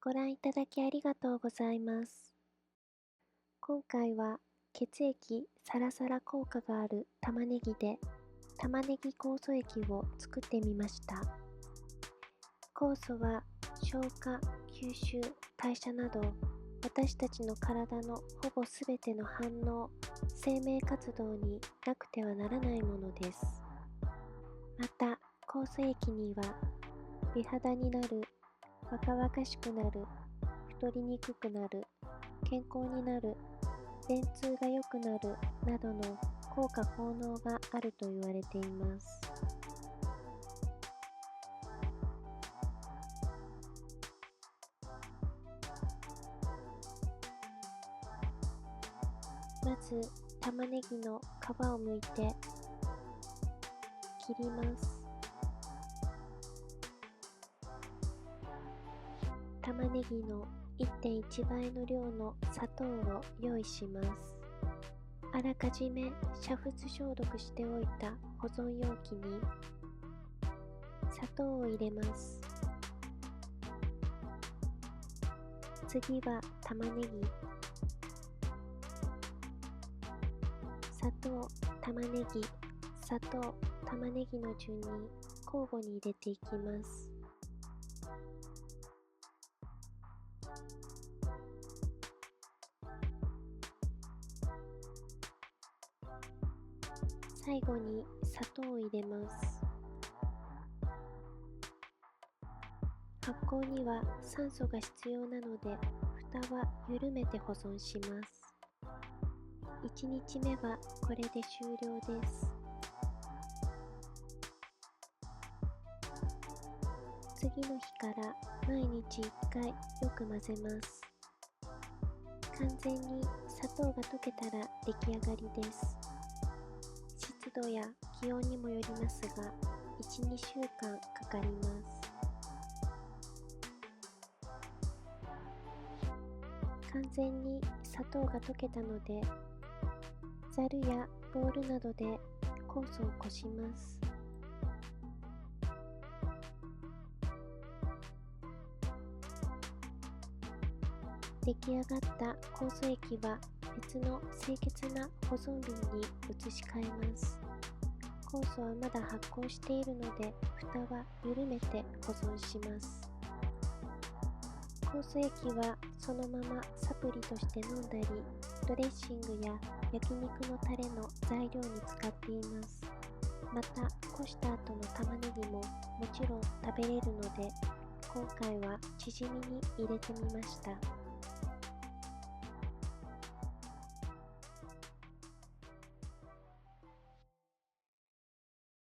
ご覧いただきありがとうございます。今回は血液サラサラ効果がある玉ねぎで玉ねぎ酵素液を作ってみました。酵素は消化、吸収、代謝など私たちの体のほぼすべての反応、生命活動になくてはならないものです。また、酵素液には美肌になる、若々しくなる、太りにくくなる、健康になる、便通が良くなるなどの効果効能があると言われています。まず玉ねぎの皮を剥いて切ります。玉ねぎの 1.1 倍の量の砂糖を用意します。あらかじめ煮沸消毒しておいた保存容器に砂糖を入れます。次は玉ねぎ、砂糖、玉ねぎ、砂糖、玉ねぎの順に交互に入れていきます。最後に砂糖を入れます。発酵には酸素が必要なので、蓋は緩めて保存します。1日目はこれで終了です。次の日から毎日1回よく混ぜます。完全に砂糖が溶けたら出来上がりです。湿度や気温にもよりますが、1、2週間かかります。完全に砂糖が溶けたので、ざるやボウルなどで酵素をこします。出来上がった酵素液は別の清潔な保存瓶に移し替えます。酵素はまだ発酵しているので、蓋は緩めて保存します。酵素液はそのままサプリとして飲んだり、ドレッシングや焼肉のタレの材料に使っています。また、こした後の玉ねぎももちろん食べれるので、今回はチヂミに入れてみました。